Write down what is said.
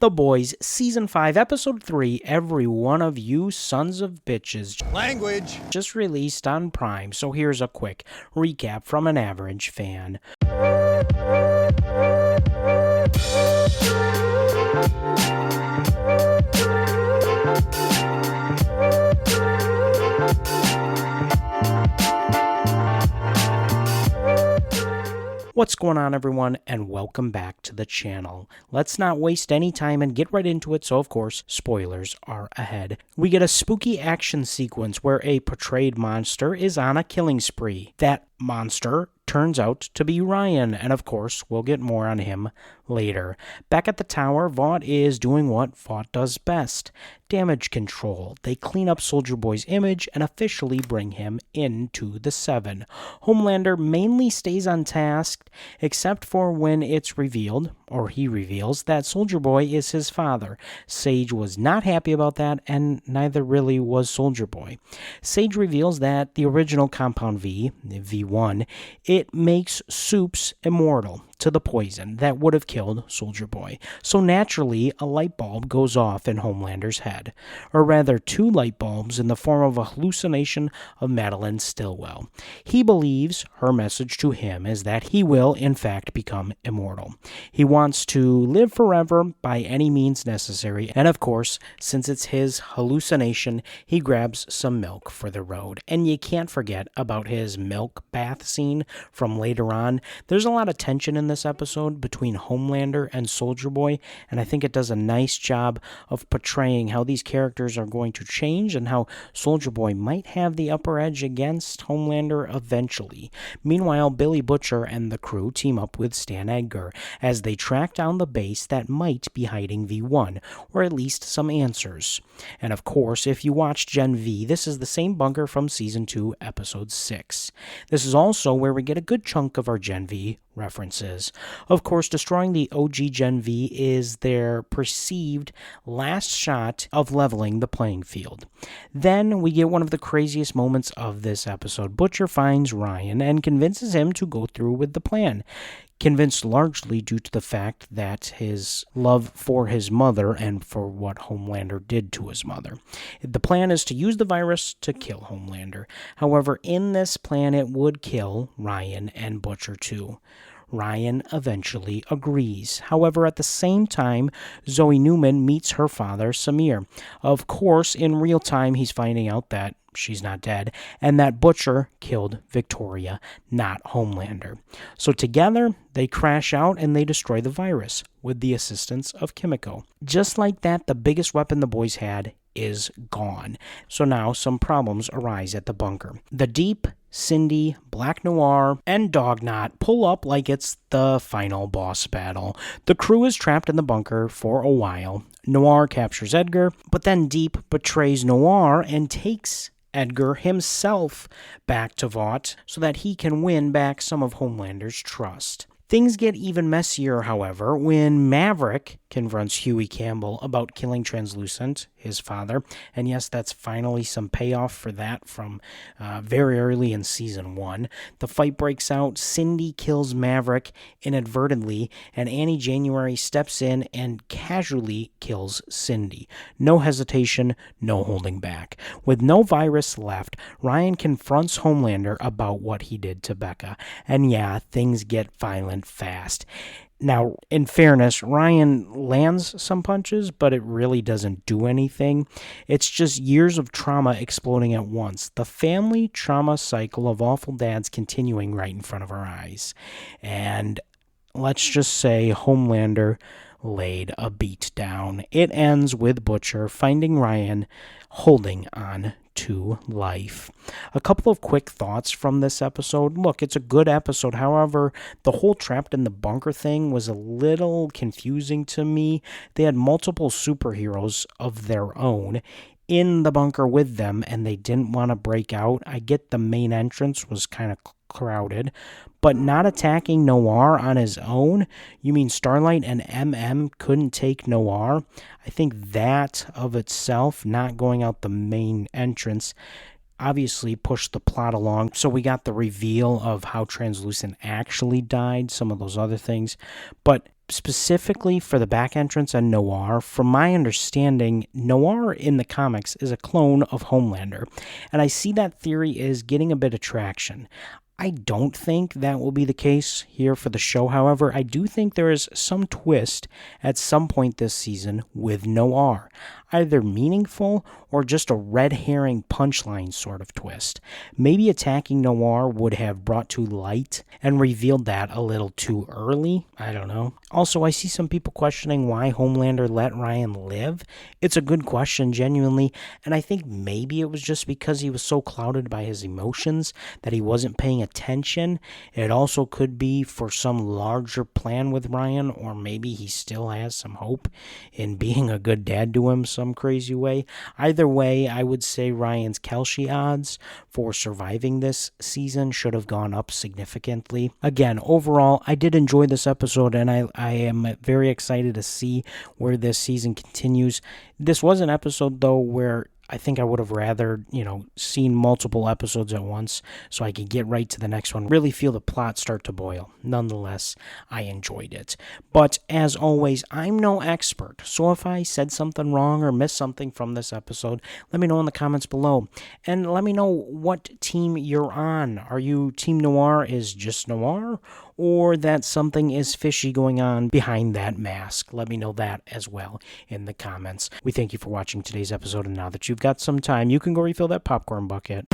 The Boys, Season 5, Episode 3, Every One of You Sons of Bitches. Language. Just released on Prime, so here's a quick recap from an average fan. What's going on, everyone, and welcome back to the channel. Let's not waste any time and get right into it, so of course, spoilers are ahead. We get a spooky action sequence where a portrayed monster is on a killing spree. That monster turns out to be Ryan, and of course, we'll get more on him later. Back at the tower, Vought is doing what Vought does best: damage control. They clean up Soldier Boy's image and officially bring him into the Seven. Homelander mainly stays untasked, except for when it's revealed, or he reveals, that Soldier Boy is his father. Sage was not happy about that, and neither really was Soldier Boy. Sage reveals that the original Compound V, V1, it makes Soups immortal to the poison that would have killed Soldier Boy. So naturally, a light bulb goes off in Homelander's head. Or rather, two light bulbs in the form of a hallucination of Madeline Stillwell. He believes her message to him is that he will, in fact, become immortal. He wants to live forever by any means necessary, and of course, since it's his hallucination, he grabs some milk for the road. And you can't forget about his milk bath scene from later on. There's a lot of tension in this episode between Homelander and Soldier Boy, and I think it does a nice job of portraying how these characters are going to change and how Soldier Boy might have the upper edge against Homelander eventually. Meanwhile, Billy Butcher and the crew team up with Stan Edgar as they track down the base that might be hiding V1, or at least some answers. And of course, if you watched Gen V, this is the same bunker from Season 2, Episode 6. This is also where we get a good chunk of our Gen V references. Of course, destroying the OG Gen V is their perceived last shot of leveling the playing field. Then we get one of the craziest moments of this episode. Butcher finds Ryan and convinces him to go through with the plan. Convinced largely due to the fact that his love for his mother and for what Homelander did to his mother. The plan is to use the virus to kill Homelander. However, in this plan, it would kill Ryan and Butcher too. Ryan eventually agrees. However, at the same time, Zoe Newman meets her father, Samir. Of course, in real time, he's finding out that she's not dead, and that Butcher killed Victoria, not Homelander. So together, they crash out and they destroy the virus with the assistance of Kimiko. Just like that, the biggest weapon the boys had is gone. So now some problems arise at the bunker. The Deep, Cindy, Black Noir, and Dognot pull up like it's the final boss battle. The crew is trapped in the bunker for a while. Noir captures Edgar, but then Deep betrays Noir and takes Edgar himself back to Vought so that he can win back some of Homelander's trust. Things get even messier, however, when Maverick confronts Huey Campbell about killing Translucent, his father. And yes, that's finally some payoff for that from very early in Season 1. The fight breaks out, Cindy kills Maverick inadvertently, and Annie January steps in and casually kills Cindy. No hesitation, no holding back. With no virus left, Ryan confronts Homelander about what he did to Becca. And yeah, things get violent fast. Now, in fairness, Ryan lands some punches, but it really doesn't do anything. It's just years of trauma exploding at once. The family trauma cycle of awful dads continuing right in front of our eyes. And let's just say Homelander laid a beat down. It ends with Butcher finding Ryan holding on to life. A couple of quick thoughts from this episode. Look, it's a good episode. However, the whole trapped in the bunker thing was a little confusing to me. They had multiple superheroes of their own in the bunker with them, and they didn't want to break out. I get the main entrance was kind of crowded, but not attacking Noir on his own? You mean Starlight and MM couldn't take Noir? I think that of itself, not going out the main entrance, obviously pushed the plot along. So we got the reveal of how Translucent actually died, some of those other things. But specifically for the back entrance and Noir, from my understanding, Noir in the comics is a clone of Homelander, and I see that theory is getting a bit of traction. I don't think that will be the case here for the show. However, I do think there is some twist at some point this season with Noir, either meaningful or just a red herring punchline sort of twist. Maybe attacking Noir would have brought to light and revealed that a little too early. I don't know. Also, I see some people questioning why Homelander let Ryan live. It's a good question, genuinely, and I think maybe it was just because he was so clouded by his emotions that he wasn't paying attention. It also could be for some larger plan with Ryan, or maybe he still has some hope in being a good dad to him some crazy way. Either way, I would say Ryan's Kelshi odds for surviving this season should have gone up significantly. Again, overall, I did enjoy this episode, and I am very excited to see where this season continues. This was an episode, though, where I think I would have rather, seen multiple episodes at once so I could get right to the next one, really feel the plot start to boil. Nonetheless, I enjoyed it. But as always, I'm no expert, so if I said something wrong or missed something from this episode, let me know in the comments below. And let me know what team you're on. Are you Team Noir is just Noir? Or that something is fishy going on behind that mask? Let me know that as well in the comments. We thank you for watching today's episode, and now that you've got some time, you can go refill that popcorn bucket.